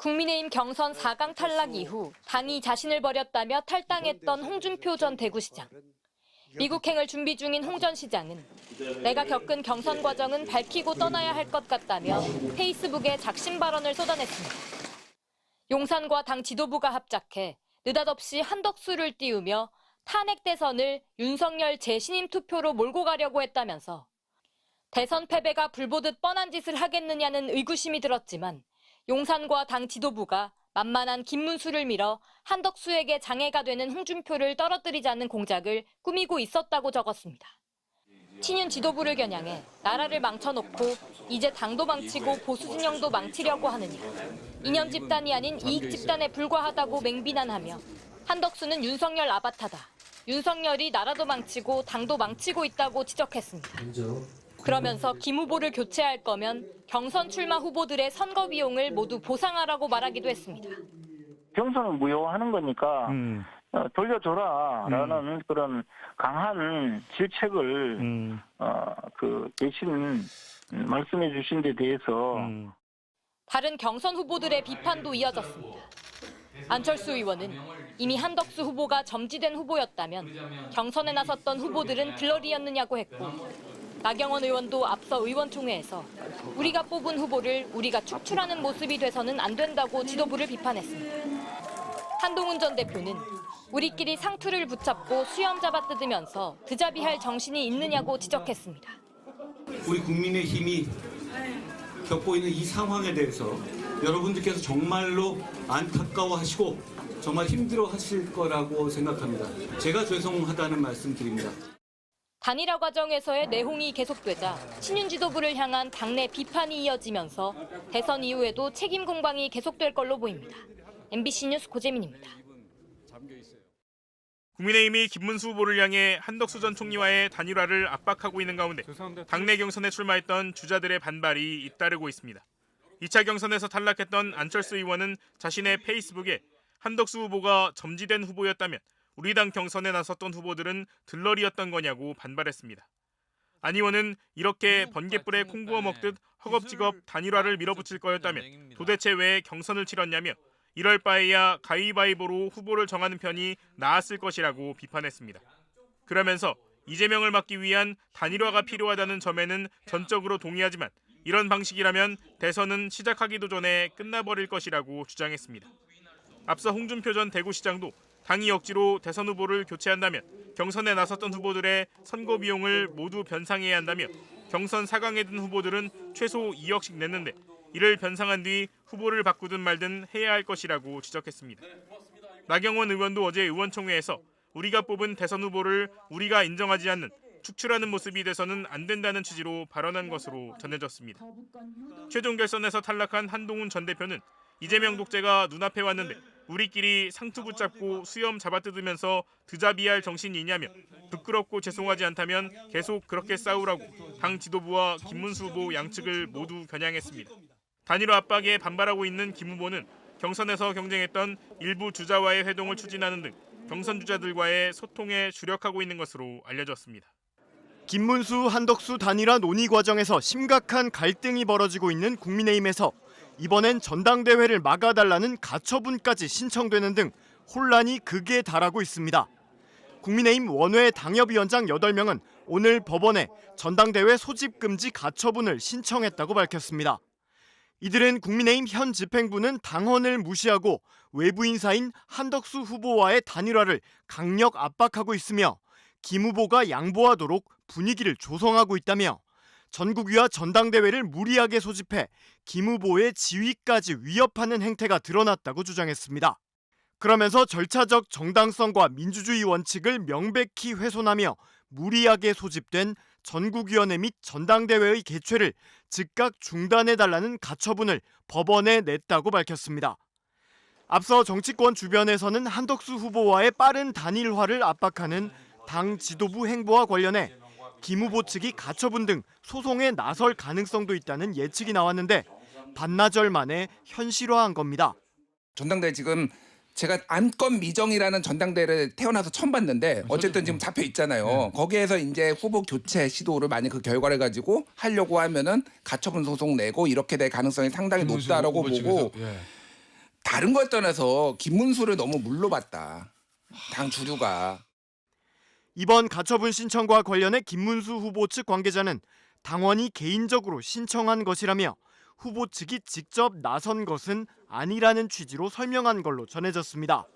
국민의힘 경선 4강 탈락 이후 당이 자신을 버렸다며 탈당했던 홍준표 전 대구시장. 미국행을 준비 중인 홍 전 시장은 내가 겪은 경선 과정은 밝히고 떠나야 할 것 같다며 페이스북에 작심 발언을 쏟아냈습니다. 용산과 당 지도부가 합작해 느닷없이 한덕수를 띄우며 탄핵 대선을 윤석열 재신임 투표로 몰고 가려고 했다면서 대선 패배가 불보듯 뻔한 짓을 하겠느냐는 의구심이 들었지만 용산과 당 지도부가 만만한 김문수를 밀어 한덕수에게 장애가 되는 홍준표를 떨어뜨리자는 공작을 꾸미고 있었다고 적었습니다. 친윤 지도부를 겨냥해 나라를 망쳐놓고 이제 당도 망치고 보수 진영도 망치려고 하느냐. 이념 집단이 아닌 이익 집단에 불과하다고 맹비난하며 한덕수는 윤석열 아바타다. 윤석열이 나라도 망치고 당도 망치고 있다고 지적했습니다. 그러면서 김 후보를 교체할 거면 경선 출마 후보들의 선거 비용을 모두 보상하라고 말하기도 했습니다. 경선은 무효하는 거니까 돌려줘라라는 그런 강한 질책을 대신 말씀해 주신 데 대해서 다른 경선 후보들의 비판도 이어졌습니다. 안철수 의원은 이미 한덕수 후보가 점지된 후보였다면 경선에 나섰던 후보들은 들러리였느냐고 했고 나경원 의원도 앞서 의원총회에서 우리가 뽑은 후보를 우리가 축출하는 모습이 돼서는 안 된다고 지도부를 비판했습니다. 한동훈 전 대표는 우리끼리 상투를 붙잡고 수염 잡아뜯으면서 드자비할 정신이 있느냐고 지적했습니다. 우리 국민의힘이 겪고 있는 이 상황에 대해서 여러분들께서 정말로 안타까워하시고 정말 힘들어하실 거라고 생각합니다. 제가 죄송하다는 말씀 드립니다. 단일화 과정에서의 내홍이 계속되자 친윤 지도부를 향한 당내 비판이 이어지면서 대선 이후에도 책임 공방이 계속될 걸로 보입니다. MBC 뉴스 고재민입니다. 국민의힘이 김문수 후보를 향해 한덕수 전 총리와의 단일화를 압박하고 있는 가운데 당내 경선에 출마했던 주자들의 반발이 잇따르고 있습니다. 2차 경선에서 탈락했던 안철수 의원은 자신의 페이스북에 한덕수 후보가 점지된 후보였다면 우리 당 경선에 나섰던 후보들은 들러리였던 거냐고 반발했습니다. 안 의원은 이렇게 번갯불에 콩 구워 먹듯 허겁지겁 단일화를 밀어붙일 거였다면 도대체 왜 경선을 치렀냐며 이럴 바에야 가위바위보로 후보를 정하는 편이 나았을 것이라고 비판했습니다. 그러면서 이재명을 막기 위한 단일화가 필요하다는 점에는 전적으로 동의하지만 이런 방식이라면 대선은 시작하기도 전에 끝나버릴 것이라고 주장했습니다. 앞서 홍준표 전 대구시장도 당이 억지로 대선 후보를 교체한다면 경선에 나섰던 후보들의 선거 비용을 모두 변상해야 한다며 경선 4강에 든 후보들은 최소 2억씩 냈는데 이를 변상한 뒤 후보를 바꾸든 말든 해야 할 것이라고 지적했습니다. 나경원 의원도 어제 의원총회에서 우리가 뽑은 대선 후보를 우리가 인정하지 않는 축출하는 모습이 돼서는 안 된다는 취지로 발언한 것으로 전해졌습니다. 최종 결선에서 탈락한 한동훈 전 대표는 이재명 독재가 눈앞에 왔는데 우리끼리 상투 붙잡고 수염 잡아뜯으면서 드자비할 정신이 있냐며 부끄럽고 죄송하지 않다면 계속 그렇게 싸우라고 당 지도부와 김문수 후보 양측을 모두 겨냥했습니다. 단일화 압박에 반발하고 있는 김 후보는 경선에서 경쟁했던 일부 주자와의 회동을 추진하는 등 경선 주자들과의 소통에 주력하고 있는 것으로 알려졌습니다. 김문수, 한덕수 단일화 논의 과정에서 심각한 갈등이 벌어지고 있는 국민의힘에서 이번엔 전당대회를 막아달라는 가처분까지 신청되는 등 혼란이 극에 달하고 있습니다. 국민의힘 원외 당협위원장 8명은 오늘 법원에 전당대회 소집 금지 가처분을 신청했다고 밝혔습니다. 이들은 국민의힘 현 집행부는 당헌을 무시하고 외부 인사인 한덕수 후보와의 단일화를 강력 압박하고 있으며 김 후보가 양보하도록 분위기를 조성하고 있다며 전국위와 전당대회를 무리하게 소집해 김 후보의 지위까지 위협하는 행태가 드러났다고 주장했습니다. 그러면서 절차적 정당성과 민주주의 원칙을 명백히 훼손하며 무리하게 소집된 전국위원회 및 전당대회의 개최를 즉각 중단해달라는 가처분을 법원에 냈다고 밝혔습니다. 앞서 정치권 주변에서는 한덕수 후보와의 빠른 단일화를 압박하는 당 지도부 행보와 관련해 김 후보 측이 가처분 등 소송에 나설 가능성도 있다는 예측이 나왔는데 반나절 만에 현실화한 겁니다. 전당대회 지금 제가 안건 미정이라는 전당대회를 태어나서 처음 봤는데 어쨌든 지금 잡혀 있잖아요. 거기에서 이제 후보 교체 시도를 만약 그 결과를 가지고 하려고 하면은 가처분 소송 내고 이렇게 될 가능성이 상당히 높다라고 보고 다른 걸 떠나서 김문수를 너무 물러봤다. 당 주류가. 이번 가처분 신청과 관련해 김문수 후보 측 관계자는 당원이 개인적으로 신청한 것이라며 후보 측이 직접 나선 것은 아니라는 취지로 설명한 걸로 전해졌습니다.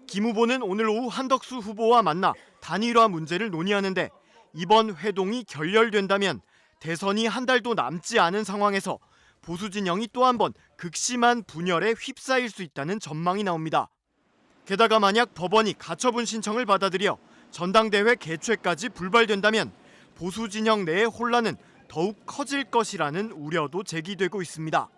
김 후보는 오늘 오후 한덕수 후보와 만나 단일화 문제를 논의하는데 이번 회동이 결렬된다면 대선이 한 달도 남지 않은 상황에서 보수 진영이 또 한 번 극심한 분열에 휩싸일 수 있다는 전망이 나옵니다. 게다가 만약 법원이 가처분 신청을 받아들여 전당대회 개최까지 불발된다면 보수 진영 내의 혼란은 더욱 커질 것이라는 우려도 제기되고 있습니다.